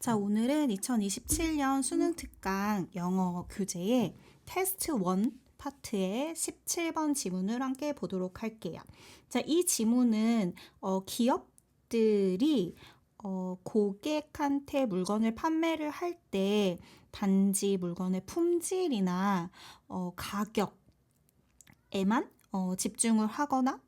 자, 오늘은 2027년 수능 특강 영어 교재의 테스트 1 파트의 17번 지문을 함께 보도록 할게요. 자, 이 지문은 기업들이 고객한테 물건을 판매를 할 때 단지 물건의 품질이나 가격에만 집중을 하거나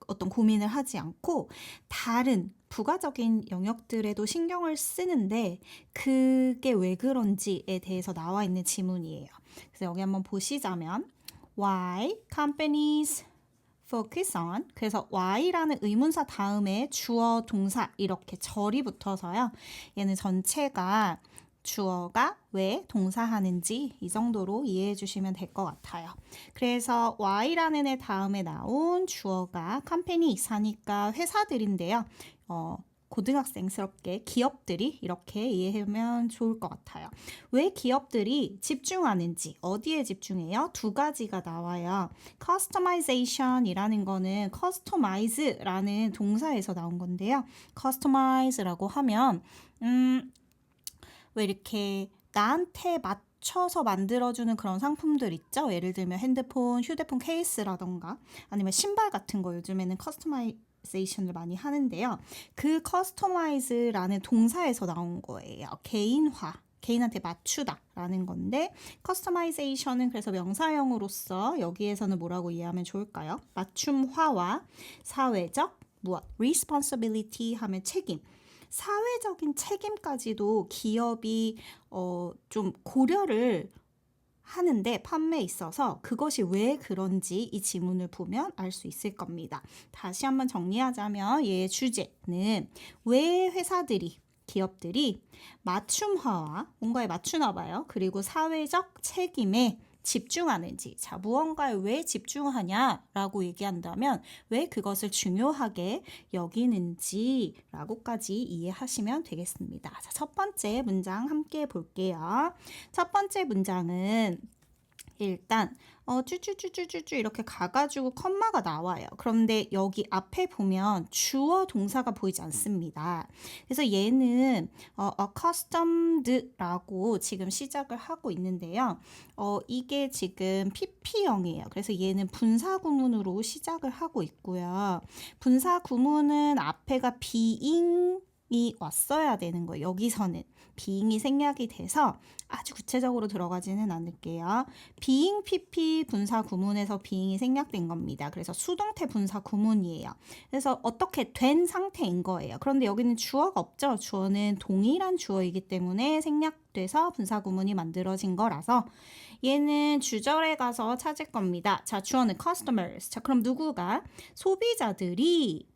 어떤 고민을 하지 않고 다른 부가적인 영역들에도 신경을 쓰는데 그게 왜 그런지에 대해서 나와 있는 지문이에요. 그래서 여기 한번 보시자면 Why companies focus on, 그래서 why라는 의문사 다음에 주어, 동사 이렇게 절이 붙어서요. 얘는 전체가 주어가 왜 동사하는지 이 정도로 이해해 주시면 될 것 같아요. 그래서 why라는 애 다음에 나온 주어가 companies 하니까 회사들인데요. 고등학생스럽게 기업들이 이렇게 이해하면 좋을 것 같아요. 왜 기업들이 집중하는지, 어디에 집중해요? 두 가지가 나와요. customization이라는 거는 customize라는 동사에서 나온 건데요. customize라고 하면 왜 이렇게 나한테 맞춰서 만들어주는 그런 상품들 있죠? 예를 들면 핸드폰, 휴대폰 케이스라던가 아니면 신발 같은 거 요즘에는 커스터마이제이션을 많이 하는데요. 그 커스터마이즈라는 동사에서 나온 거예요. 개인화. 개인한테 맞추다 라는 건데 커스터마이제이션은 그래서 명사형으로서 여기에서는 뭐라고 이해하면 좋을까요? 맞춤화와 사회적 무엇? responsibility 하면 책임. 사회적인 책임까지도 기업이 좀 고려를 하는데 판매에 있어서 그것이 왜 그런지 이 지문을 보면 알 수 있을 겁니다. 다시 한번 정리하자면 얘의 주제는 왜 회사들이 기업들이 맞춤화와 뭔가에 맞추나 봐요. 그리고 사회적 책임에 집중하는지, 자, 무언가에 왜 집중하냐라고 얘기한다면 왜 그것을 중요하게 여기는지라고까지 이해하시면 되겠습니다. 자, 첫 번째 문장 함께 볼게요. 첫 번째 문장은 일단 쭈쭈쭈쭈쭈 이렇게 가가지고 컴마가 나와요. 그런데 여기 앞에 보면 주어 동사가 보이지 않습니다. 그래서 얘는 accustomed라고 지금 시작을 하고 있는데요. 이게 지금 PP형이에요. 그래서 얘는 분사 구문으로 시작을 하고 있고요. 분사 구문은 앞에가 being이 왔어야 되는 거예요. 여기서는 being이 생략이 돼서 아주 구체적으로 들어가지는 않을게요. being PP 분사 구문에서 being이 생략된 겁니다. 그래서 수동태 분사 구문이에요. 그래서 어떻게 된 상태인 거예요. 그런데 여기는 주어가 없죠. 주어는 동일한 주어이기 때문에 생략돼서 분사 구문이 만들어진 거라서 얘는 주절에 가서 찾을 겁니다. 자, 주어는 customers. 자, 그럼 누구가? 소비자들이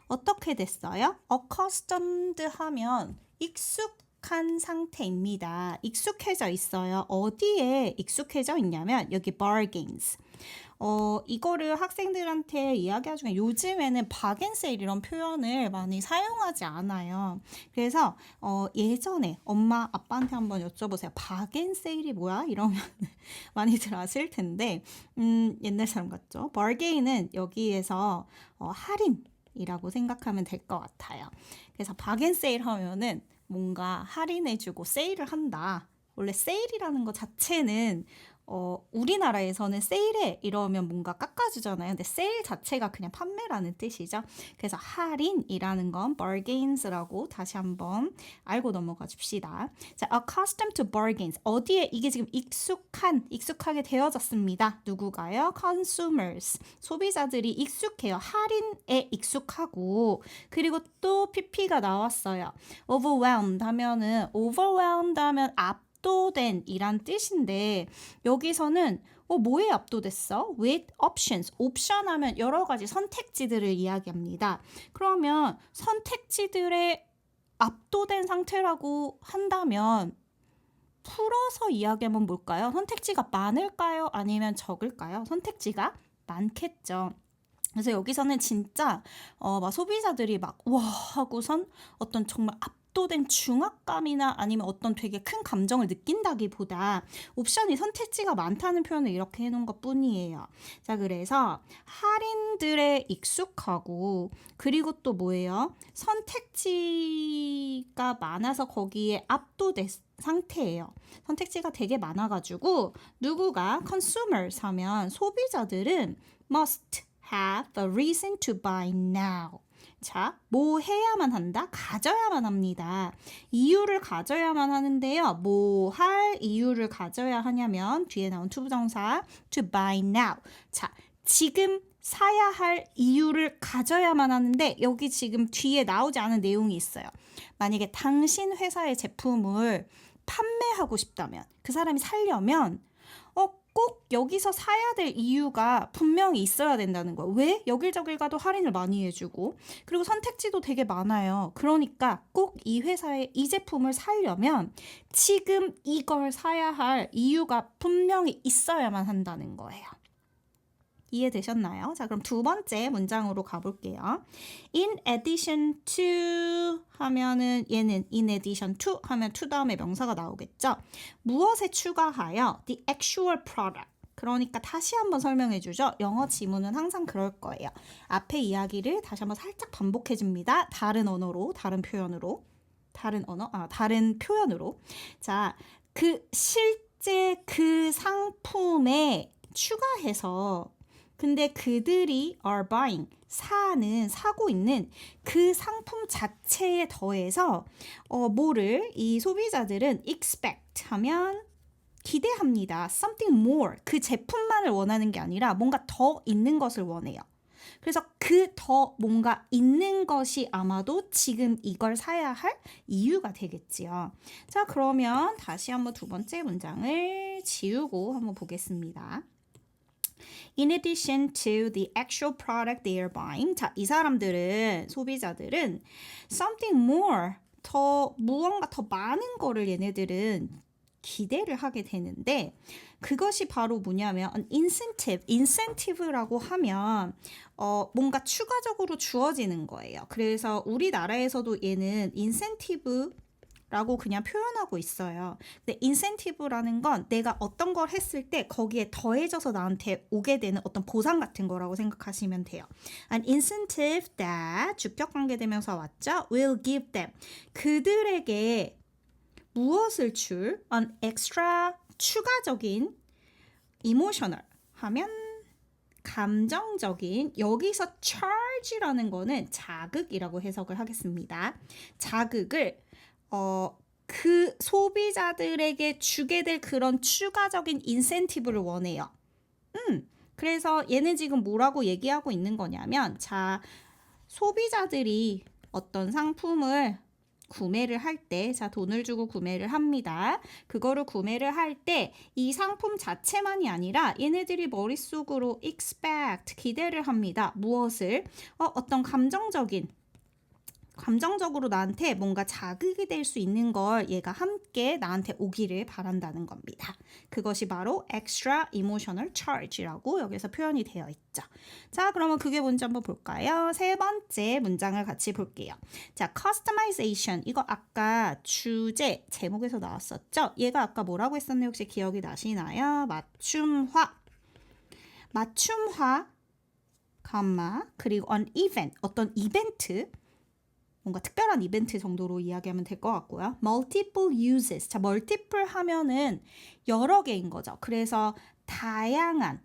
어떻게 됐어요? accustomed 하면 익숙한 상태입니다. 익숙해져 있어요. 어디에 익숙해져 있냐면 여기 bargains. 이거를 학생들한테 이야기하기 중에 요즘에는 바겐세일 이런 표현을 많이 사용하지 않아요. 그래서 예전에 엄마 아빠한테 한번 여쭤보세요. 바겐세일이 뭐야? 이러면 많이들 아실 텐데 옛날 사람 같죠? bargain은 여기에서 할인 이라고 생각하면 될 것 같아요. 그래서 바겐세일 하면은 뭔가 할인해주고 세일을 한다. 원래 세일이라는 것 자체는 우리나라에서는 세일해 이러면 뭔가 깎아주잖아요. 근데 세일 자체가 그냥 판매라는 뜻이죠. 그래서 할인이라는 건 bargains라고 다시 한번 알고 넘어가 줍시다. 자, accustomed to bargains. 어디에 이게 지금 익숙하게 되어졌습니다. 누구가요? consumers. 소비자들이 익숙해요. 할인에 익숙하고 그리고 또 PP가 나왔어요. overwhelmed 하면 압도된 이란 뜻인데 여기서는 뭐에 압도됐어? with options. 옵션 하면 여러 가지 선택지들을 이야기합니다. 그러면 선택지들의 압도된 상태라고 한다면 풀어서 이야기하면 뭘까요? 선택지가 많을까요? 아니면 적을까요? 선택지가 많겠죠. 그래서 여기서는 진짜 막 소비자들이 막 와 하고선 어떤 정말 압도된 중압감이나 아니면 어떤 되게 큰 감정을 느낀다기보다 옵션이 선택지가 많다는 표현을 이렇게 해놓은 것 뿐이에요. 자, 그래서 할인들에 익숙하고 그리고 또 뭐예요? 선택지 그러니까 많아서 거기에 압도된 상태예요. 선택지가 되게 많아가지고 누구가 consumers 하면 소비자들은 must have a reason to buy now. 자, 뭐 해야만 한다? 가져야만 합니다. 이유를 가져야만 하는데요. 뭐 할 이유를 가져야 하냐면 뒤에 나온 투부정사 to buy now. 자, 지금 사야 할 이유를 가져야만 하는데 여기 지금 뒤에 나오지 않은 내용이 있어요. 만약에 당신 회사의 제품을 판매하고 싶다면 그 사람이 살려면 꼭 여기서 사야 될 이유가 분명히 있어야 된다는 거예요. 왜? 여길저길 가도 할인을 많이 해주고 그리고 선택지도 되게 많아요. 그러니까 꼭 이 회사의 이 제품을 사려면 지금 이걸 사야 할 이유가 분명히 있어야만 한다는 거예요. 이해되셨나요? 자, 그럼 두 번째 문장으로 가볼게요. In addition to 하면은 얘는 in addition to 하면 to 다음에 명사가 나오겠죠. 무엇에 추가하여 the actual product. 그러니까 다시 한번 설명해 주죠. 영어 지문은 항상 그럴 거예요. 앞에 이야기를 다시 한번 살짝 반복해 줍니다. 다른 언어로, 다른 표현으로. 다른 표현으로. 자, 그 실제 그 상품에 추가해서 근데 그들이 are buying, 사고 있는 그 상품 자체에 더해서 뭐를 이 소비자들은 expect 하면 기대합니다. something more, 그 제품만을 원하는 게 아니라 뭔가 더 있는 것을 원해요. 그래서 그 더 뭔가 있는 것이 아마도 지금 이걸 사야 할 이유가 되겠지요. 자, 그러면 다시 한번 두 번째 문장을 지우고 한번 보겠습니다. In addition to the actual product they are buying. 자, 이 사람들은, 소비자들은 something more, 무언가 더 많은 거를 얘네들은 기대를 하게 되는데 그것이 바로 뭐냐면 incentive라고 하면 뭔가 추가적으로 주어지는 거예요. 그래서 우리나라에서도 얘는 incentive 라고 그냥 표현하고 있어요. 근데 인센티브라는 건 내가 어떤 걸 했을 때 거기에 더해져서 나한테 오게 되는 어떤 보상 같은 거라고 생각하시면 돼요. An incentive that 주격 관계대명사 왔죠? will give them. 그들에게 무엇을 줄? An extra 추가적인 emotional 하면 감정적인 여기서 charge라는 거는 자극이라고 해석을 하겠습니다. 자극을 그 소비자들에게 주게 될 그런 추가적인 인센티브를 원해요. 그래서 얘는 지금 뭐라고 얘기하고 있는 거냐면 자, 소비자들이 어떤 상품을 구매를 할 때, 자, 돈을 주고 구매를 합니다. 그거를 구매를 할 때 이 상품 자체만이 아니라 얘네들이 머릿속으로 expect, 기대를 합니다. 무엇을? 어떤 감정적으로 나한테 뭔가 자극이 될 수 있는 걸 얘가 함께 나한테 오기를 바란다는 겁니다. 그것이 바로 extra emotional charge라고 여기서 표현이 되어 있죠. 자, 그러면 그게 뭔지 한번 볼까요? 세 번째 문장을 같이 볼게요. 자, customization. 이거 아까 주제, 제목에서 나왔었죠? 얘가 아까 뭐라고 했었나요? 혹시 기억이 나시나요? 맞춤화, 그리고 an event, 어떤 이벤트, 뭔가 특별한 이벤트 정도로 이야기하면 될 것 같고요. multiple uses. 자, multiple 하면은 여러 개인 거죠. 그래서 다양한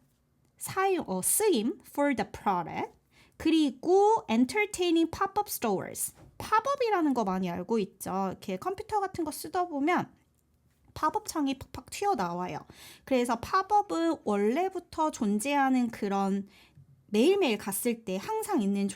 쓰임 for the product. 그리고 entertaining pop-up stores. 팝업이라는 거 많이 알고 있죠. 이렇게 컴퓨터 같은 거 쓰다 보면 팝업 창이 팍팍 튀어나와요. 그래서 팝업은 원래부터 존재하는 그런 매일매일 갔을 때 항상 있는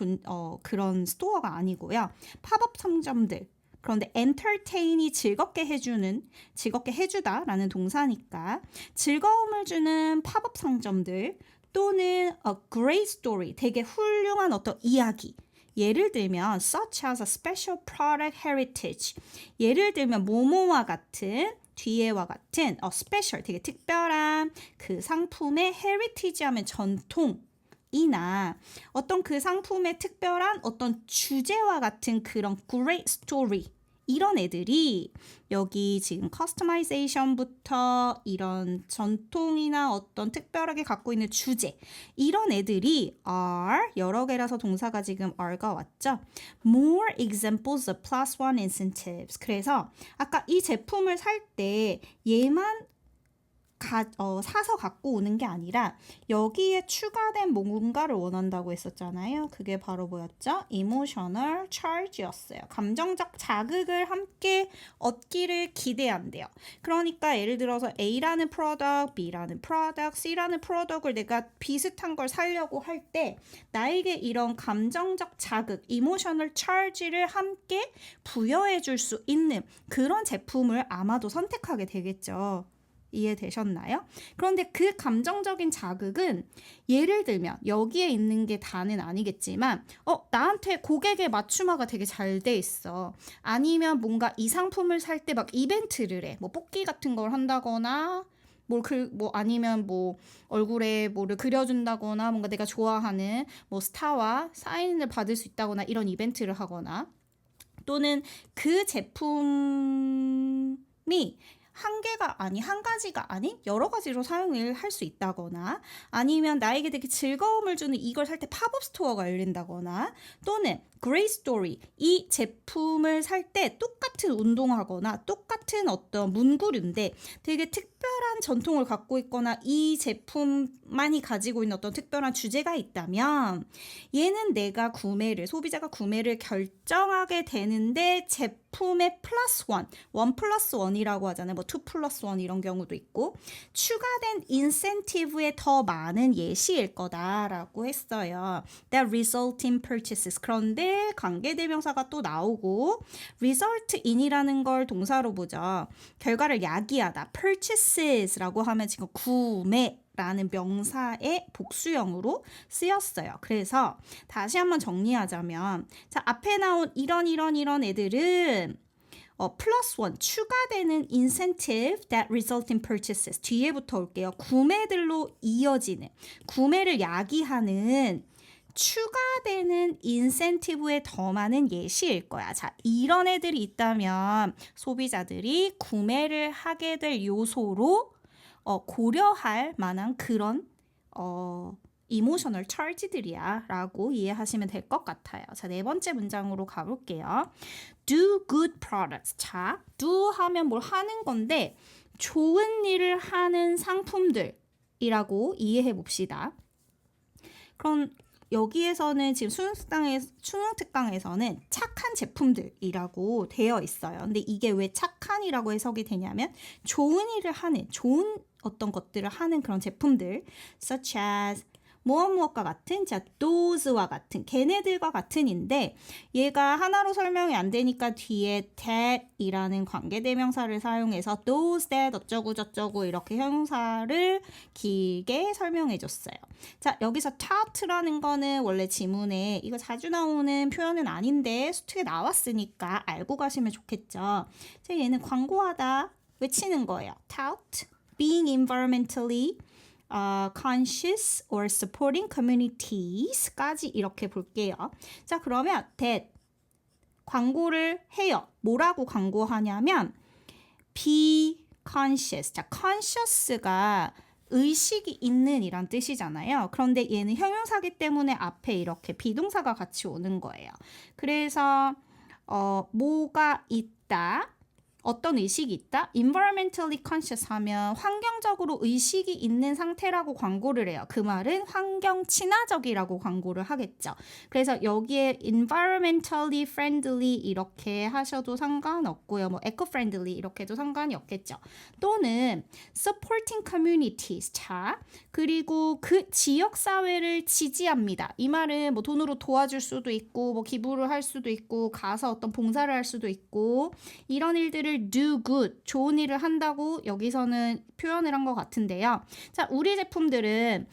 그런 스토어가 아니고요. 팝업 상점들. 그런데 entertain이 즐겁게 해주다라는 동사니까 즐거움을 주는 팝업 상점들 또는 a great story, 되게 훌륭한 어떤 이야기. 예를 들면 such as a special product heritage. 예를 들면 뭐뭐와 같은 뒤에와 같은 special, 되게 특별한 그 상품의 heritage 하면 전통 이나 어떤 그 상품의 특별한 어떤 주제와 같은 그런 great story 이런 애들이 여기 지금 커스터마이제이션부터 이런 전통이나 어떤 특별하게 갖고 있는 주제 이런 애들이 are 여러 개라서 동사가 지금 are가 왔죠. More examples of plus one incentives. 그래서 아까 이 제품을 살 때 얘만 사서 갖고 오는 게 아니라 여기에 추가된 뭔가를 원한다고 했었잖아요. 그게 바로 뭐였죠? Emotional charge였어요. 감정적 자극을 함께 얻기를 기대한대요. 그러니까 예를 들어서 A라는 product, B라는 product, C라는 product을 내가 비슷한 걸 사려고 할 때 나에게 이런 감정적 자극, emotional charge를 함께 부여해 줄 수 있는 그런 제품을 아마도 선택하게 되겠죠. 이해되셨나요? 그런데 그 감정적인 자극은 예를 들면 여기에 있는 게 다는 아니겠지만 나한테 고객의 맞춤화가 되게 잘 돼 있어. 아니면 뭔가 이 상품을 살 때 막 이벤트를 해. 뭐 뽑기 같은 걸 한다거나 아니면 얼굴에 뭐를 그려준다거나 뭔가 내가 좋아하는 스타와 사인을 받을 수 있다거나 이런 이벤트를 하거나 또는 그 제품이 한 가지가 아닌 여러 가지로 사용을 할 수 있다거나 아니면 나에게 되게 즐거움을 주는 이걸 살 때 팝업 스토어가 열린다거나 또는 Great Story 이 제품을 살 때 똑같은 운동하거나 똑같은 어떤 문구류인데 되게 특별한 전통을 갖고 있거나 이 제품만이 가지고 있는 어떤 특별한 주제가 있다면 얘는 소비자가 구매를 결정하게 되는데 제품의 플러스 원 플러스 원이라고 하잖아요. 투 플러스 원 이런 경우도 있고 추가된 인센티브에 더 많은 예시일 거다라고 했어요. That result in purchases. 그런데 관계대명사가 또 나오고 result in이라는 걸 동사로 보죠. 결과를 야기하다. purchases라고 하면 지금 구매라는 명사의 복수형으로 쓰였어요. 그래서 다시 한번 정리하자면 자 앞에 나온 이런 애들은 플러스 원 추가되는 incentive that result in purchases 뒤에부터 올게요. 구매들로 이어지는 구매를 야기하는 추가되는 인센티브에 더 많은 예시일 거야. 자, 이런 애들이 있다면 소비자들이 구매를 하게 될 요소로 고려할 만한 그런 이모셔널 차지들이야 라고 이해하시면 될 것 같아요. 자, 네 번째 문장으로 가볼게요. Do good products. 자, do 하면 뭘 하는 건데 좋은 일을 하는 상품들이라고 이해해 봅시다. 그럼 여기에서는 지금 수능 특강에서는 착한 제품들이라고 되어 있어요. 근데 이게 왜 착한이라고 해석이 되냐면 좋은 일을 하는, 좋은 어떤 것들을 하는 그런 제품들 such as 무엇과 같은, 자, those와 같은, 걔네들과 같은인데 얘가 하나로 설명이 안 되니까 뒤에 that이라는 관계대명사를 사용해서 those, that, 어쩌고 저쩌고 이렇게 형용사를 길게 설명해 줬어요. 자, 여기서 tout라는 거는 원래 지문에 이거 자주 나오는 표현은 아닌데 수특에 나왔으니까 알고 가시면 좋겠죠. 자, 얘는 광고하다 외치는 거예요. tout, being environmentally conscious or supporting communities까지 이렇게 볼게요. 자, 그러면 that 광고를 해요. 뭐라고 광고하냐면 be conscious. 자, conscious가 의식이 있는 이란 뜻이잖아요. 그런데 얘는 형용사기 때문에 앞에 이렇게 비동사가 같이 오는 거예요. 그래서 뭐가 있다. 어떤 의식이 있다? environmentally conscious 하면 환경적으로 의식이 있는 상태라고 광고를 해요. 그 말은 환경 친화적이라고 광고를 하겠죠. 그래서 여기에 environmentally friendly 이렇게 하셔도 상관없고요. eco-friendly 이렇게 해도 상관이 없겠죠. 또는 supporting communities. 자, 그리고 그 지역사회를 지지합니다. 이 말은 돈으로 도와줄 수도 있고 기부를 할 수도 있고 가서 어떤 봉사를 할 수도 있고 이런 일들을 do good, 좋은 일을 한다고 여기서는 표현을 한 것 같은데요. 자, 우리 제품들은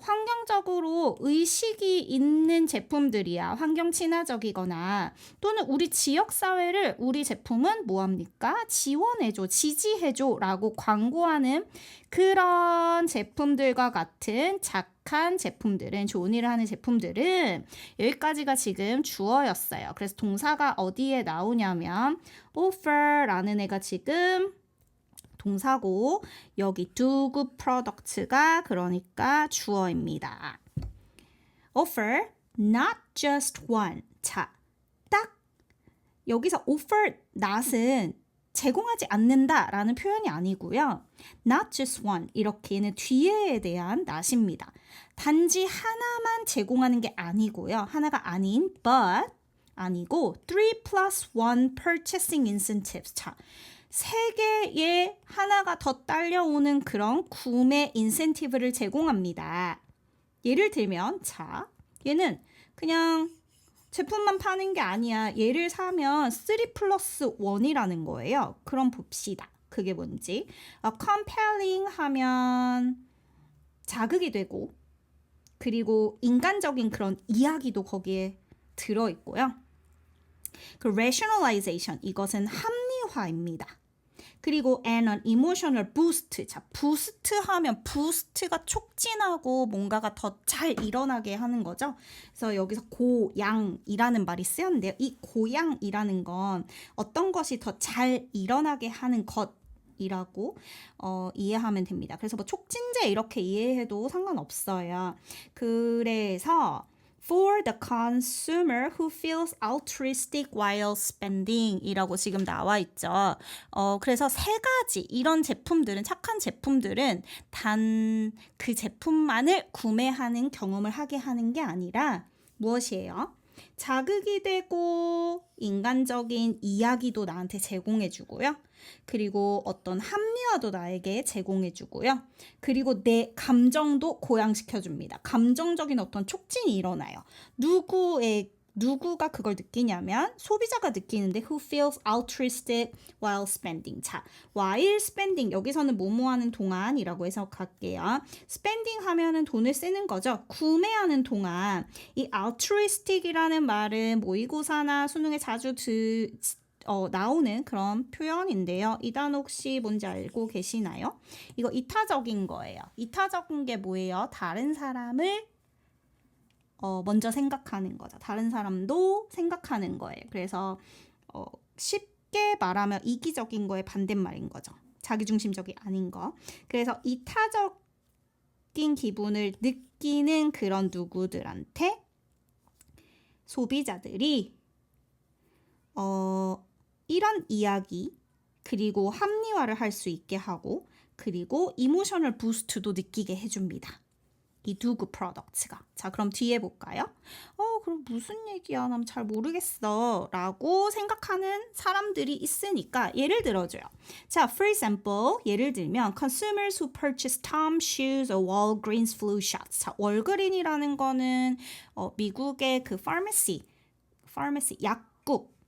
환경적으로 의식이 있는 제품들이야. 환경 친화적이거나 또는 우리 지역사회를 우리 제품은 뭐합니까? 지원해줘, 지지해줘 라고 광고하는 그런 제품들과 같은 착한 제품들은, 좋은 일을 하는 제품들은 여기까지가 지금 주어였어요. 그래서 동사가 어디에 나오냐면 offer라는 애가 지금 동사고 여기 do good products가 그러니까 주어입니다. offer, not just one. 자, 딱 여기서 offer not은 제공하지 않는다라는 표현이 아니고요. not just one 이렇게는 뒤에에 대한 not입니다. 단지 하나만 제공하는 게 아니고요. 하나가 아닌 but 아니고 3+1 purchasing incentives. 자, 세 개의 하나가 더 딸려오는 그런 구매 인센티브를 제공합니다. 예를 들면 자, 얘는 그냥 제품만 파는 게 아니야. 얘를 사면 3+1이라는 거예요. 그럼 봅시다. 그게 뭔지. compelling 하면 자극이 되고 그리고 인간적인 그런 이야기도 거기에 들어있고요. 그 rationalization, 이것은 합리화입니다. 그리고 and an emotional boost. 자, 부스트 하면 부스트가 촉진하고 뭔가가 더 잘 일어나게 하는 거죠. 그래서 여기서 고양이라는 말이 쓰였는데요. 이 고양이라는 건 어떤 것이 더 잘 일어나게 하는 것이라고 이해하면 됩니다. 그래서 뭐 촉진제 이렇게 이해해도 상관없어요. 그래서 for the consumer who feels altruistic while spending 이라고 지금 나와 있죠. 그래서 세 가지 이런 제품들은, 착한 제품들은 단 그 제품만을 구매하는 경험을 하게 하는 게 아니라 무엇이에요? 자극이 되고 인간적인 이야기도 나한테 제공해 주고요. 그리고 어떤 합리화도 나에게 제공해 주고요. 그리고 내 감정도 고양시켜 줍니다. 감정적인 어떤 촉진이 일어나요. 누구가 그걸 느끼냐면 소비자가 느끼는데 who feels altruistic while spending. 자, while spending 여기서는 뭐뭐 하는 동안이라고 해석할게요. spending 하면은 돈을 쓰는 거죠. 구매하는 동안. 이 altruistic이라는 말은 모의고사나 수능에 자주 나오는 그런 표현인데요. 이 단어 혹시 뭔지 알고 계시나요? 이거 이타적인 거예요. 이타적인 게 뭐예요? 다른 사람을 먼저 생각하는 거죠. 다른 사람도 생각하는 거예요. 그래서 쉽게 말하면 이기적인 거의 반대말인 거죠. 자기중심적이 아닌 거. 그래서 이타적인 기분을 느끼는 그런 누구들한테 소비자들이 이런 이야기 그리고 합리화를 할 수 있게 하고 그리고 이모셔널 부스트도 느끼게 해줍니다. 이 두구 프로덕트가. 자, 그럼 뒤에 볼까요? 그럼 무슨 얘기야? 난 잘 모르겠어. 라고 생각하는 사람들이 있으니까 예를 들어줘요. 자, for example, 예를 들면 consumers who purchase Tom's shoes or Walgreens flu shots. 자, 월그린이라는 거는 미국의 그 pharmacy, 약국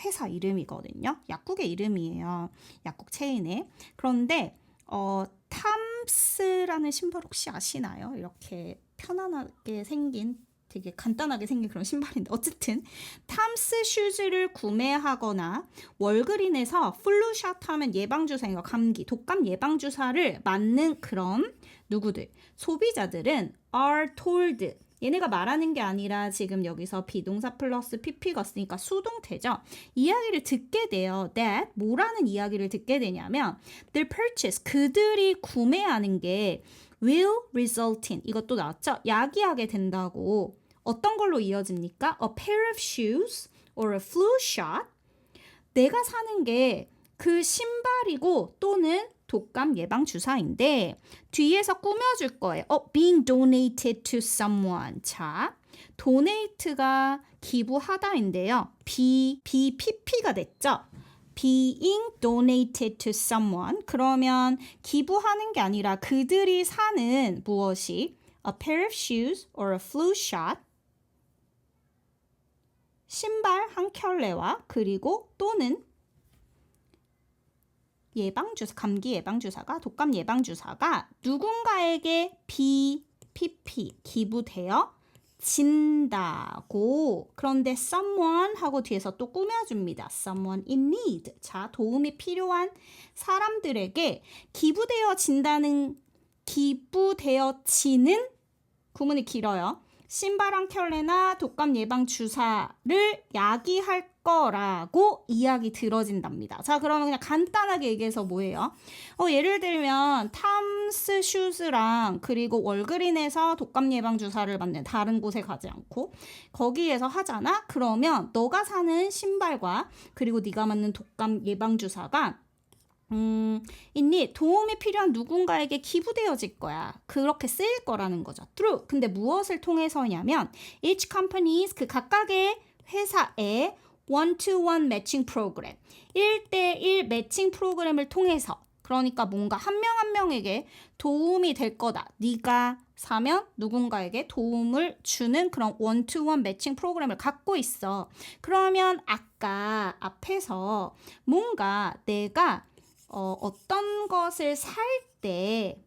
회사 이름이거든요. 약국의 이름이에요. 약국 체인의. 그런데 탐스라는 신발 혹시 아시나요? 이렇게 편안하게 생긴 되게 간단하게 생긴 그런 신발인데 어쨌든 탐스 슈즈를 구매하거나 월그린에서 플루샷 하면 예방주사인가 감기, 독감 예방주사를 맞는 그런 누구들, 소비자들은 are told 얘네가 말하는 게 아니라 지금 여기서 비동사 플러스 pp가 쓰니까 수동태죠. 이야기를 듣게 돼요. that 뭐라는 이야기를 듣게 되냐면 their purchase 그들이 구매하는 게 will result in 이것도 나왔죠. 야기하게 된다고. 어떤 걸로 이어집니까? A pair of shoes or a flu shot. 내가 사는 게 그 신발이고 또는 독감 예방 주사인데 뒤에서 꾸며줄 거예요. being donated to someone. 자, donate가 기부하다인데요. BPP가 됐죠. being donated to someone. 그러면 기부하는 게 아니라 그들이 사는 무엇이 a pair of shoes or a flu shot. 신발 한 켤레와 그리고 또는 예방주사, 감기 예방주사가, 독감 예방주사가 누군가에게 BPP, 기부되어 진다고. 그런데 someone 하고 뒤에서 또 꾸며줍니다. someone in need. 자, 도움이 필요한 사람들에게 기부되어지는 구문이 길어요. 신바람 켤레나 독감 예방 주사를 야기할 거라고 이야기 들어진답니다. 자, 그러면 그냥 간단하게 얘기해서 뭐예요? 예를 들면 탐스 슈즈랑 그리고 월그린에서 독감 예방 주사를 맞는 다른 곳에 가지 않고 거기에서 하잖아? 그러면 너가 사는 신발과 그리고 네가 맞는 독감 예방 주사가 있니? 도움이 필요한 누군가에게 기부되어질 거야. 그렇게 쓰일 거라는 거죠. Through. 근데 무엇을 통해서냐면 each companies 그 각각의 회사의 one-to-one 매칭 프로그램 1대1 매칭 프로그램을 통해서 그러니까 뭔가 한 명 한 명에게 도움이 될 거다. 네가 사면 누군가에게 도움을 주는 그런 one-to-one 매칭 프로그램을 갖고 있어. 그러면 아까 앞에서 뭔가 내가 어떤 것을 살 때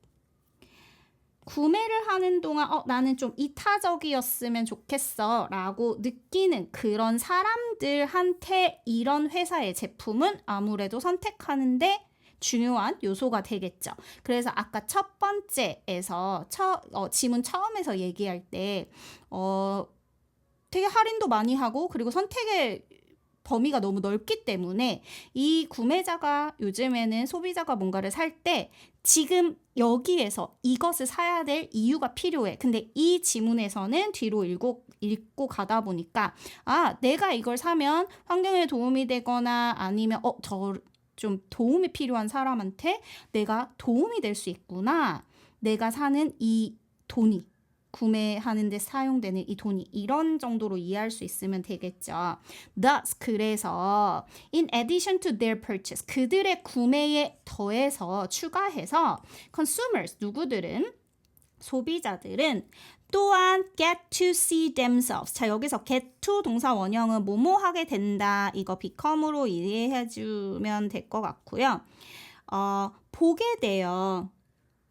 구매를 하는 동안 나는 좀 이타적이었으면 좋겠어 라고 느끼는 그런 사람들한테 이런 회사의 제품은 아무래도 선택하는데 중요한 요소가 되겠죠. 그래서 아까 첫 번째에서 지문 처음에서 얘기할 때 되게 할인도 많이 하고 그리고 선택의 범위가 너무 넓기 때문에 이 구매자가 요즘에는 소비자가 뭔가를 살 때 지금 여기에서 이것을 사야 될 이유가 필요해. 근데 이 지문에서는 뒤로 읽고 가다 보니까 내가 이걸 사면 환경에 도움이 되거나 아니면 좀 도움이 필요한 사람한테 내가 도움이 될 수 있구나. 내가 사는 이 돈이 구매하는 데 사용되는 이 돈이 이런 정도로 이해할 수 있으면 되겠죠. Thus, 그래서 in addition to their purchase, 그들의 구매에 더해서 추가해서 consumers, 누구들은? 소비자들은 또한 get to see themselves. 자, 여기서 get to 동사 원형은 뭐뭐 하게 된다. 이거 become으로 이해해주면 될 것 같고요. 보게 돼요.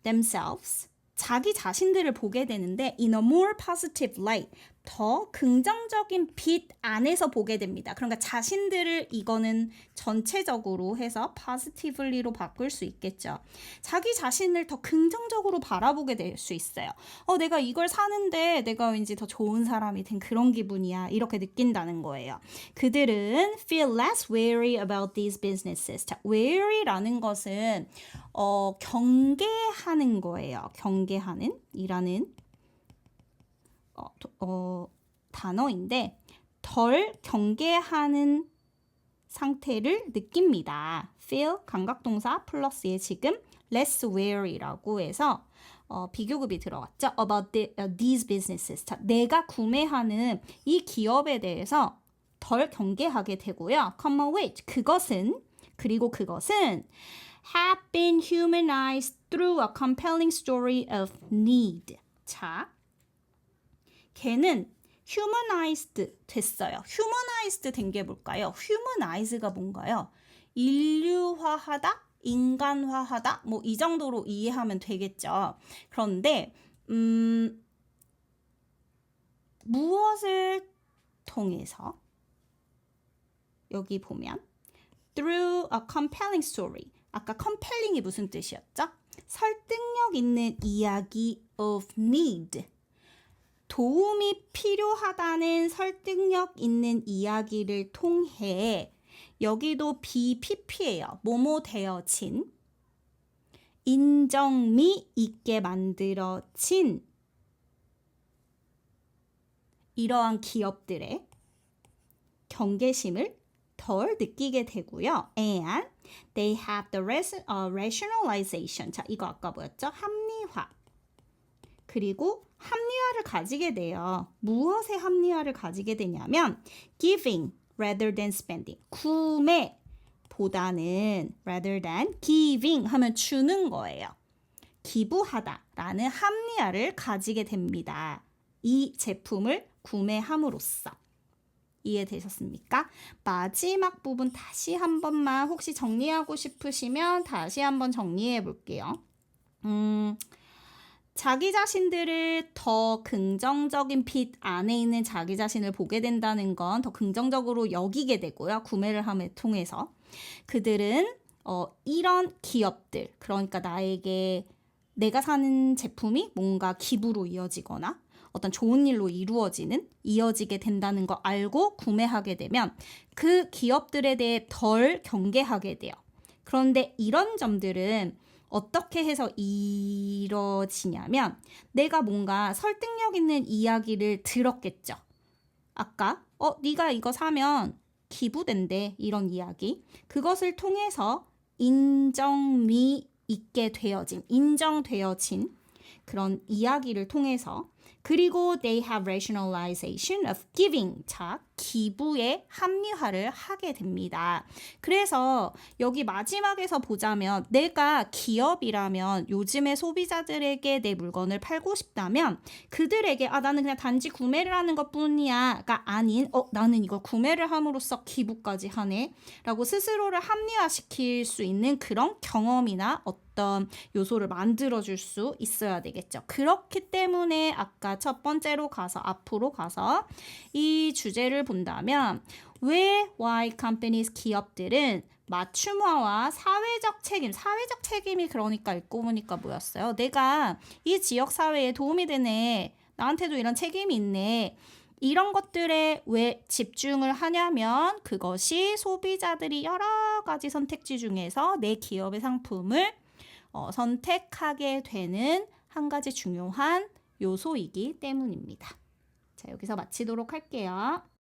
themselves. 자기 자신들을 보게 되는데 in a more positive light, 더 긍정적인 빛 안에서 보게 됩니다. 그러니까 자신들을 이거는 전체적으로 해서 positively로 바꿀 수 있겠죠. 자기 자신을 더 긍정적으로 바라보게 될 수 있어요. 내가 이걸 사는데 내가 왠지 더 좋은 사람이 된 그런 기분이야. 이렇게 느낀다는 거예요. 그들은 feel less wary about these businesses. 자, wary라는 것은 경계하는 거예요. 경계하는 이라는 단어인데 덜 경계하는 상태를 느낍니다. feel 감각동사 플러스에 지금 less wary라고 해서 비교급이 들어갔죠. about these businesses. 자, 내가 구매하는 이 기업에 대해서 덜 경계하게 되고요. comma with 그것은 have been humanized through a compelling story of need. 자, 걔는 humanized 됐어요. humanized 된 게 뭘까요? humanize가 뭔가요? 인류화하다? 인간화하다? 뭐 이 정도로 이해하면 되겠죠. 그런데 무엇을 통해서? 여기 보면 through a compelling story. 아까 compelling이 무슨 뜻이었죠? 설득력 있는 이야기 of need. 도움이 필요하다는 설득력 있는 이야기를 통해 여기도 BPP예요. 뭐뭐 되어진 인정미 있게 만들어진 이러한 기업들의 경계심을 덜 느끼게 되고요. And they have the rationalization. 자, 이거 아까 뭐였죠? 합리화. 그리고 합리화를 가지게 돼요. 무엇에 합리화를 가지게 되냐면 giving rather than spending. 구매보다는 rather than giving 하면 주는 거예요. 기부하다라는 합리화를 가지게 됩니다. 이 제품을 구매함으로써. 이해되셨습니까? 마지막 부분 다시 한 번만 혹시 정리하고 싶으시면 다시 한번 정리해 볼게요. 자기 자신들을 더 긍정적인 빛 안에 있는 자기 자신을 보게 된다는 건 더 긍정적으로 여기게 되고요. 구매를 함을 통해서. 그들은 이런 기업들, 그러니까 내가 사는 제품이 뭔가 기부로 이어지거나 어떤 좋은 일로 이어지게 된다는 거 알고 구매하게 되면 그 기업들에 대해 덜 경계하게 돼요. 그런데 이런 점들은 어떻게 해서 이뤄지냐면 내가 뭔가 설득력 있는 이야기를 들었겠죠. 아까 네가 이거 사면 기부된대 이런 이야기. 그것을 통해서 인정되어진 그런 이야기를 통해서 그리고 they have rationalization of giving. 자, 기부에 합리화를 하게 됩니다. 그래서 여기 마지막에서 보자면 내가 기업이라면 요즘의 소비자들에게 내 물건을 팔고 싶다면 그들에게 나는 그냥 단지 구매를 하는 것뿐이야가 아닌 나는 이걸 구매를 함으로써 기부까지 하네 라고 스스로를 합리화시킬 수 있는 그런 경험이나 어떤 요소를 만들어줄 수 있어야 되겠죠. 그렇기 때문에 아까 첫 번째로 앞으로 가서 이 주제를 본다면 왜 why companies 기업들은 맞춤화와 사회적 책임이 그러니까 읽고 보니까 뭐였어요? 내가 이 지역 사회에 도움이 되네. 나한테도 이런 책임이 있네. 이런 것들에 왜 집중을 하냐면 그것이 소비자들이 여러 가지 선택지 중에서 내 기업의 상품을 선택하게 되는 한 가지 중요한 요소이기 때문입니다. 자, 여기서 마치도록 할게요.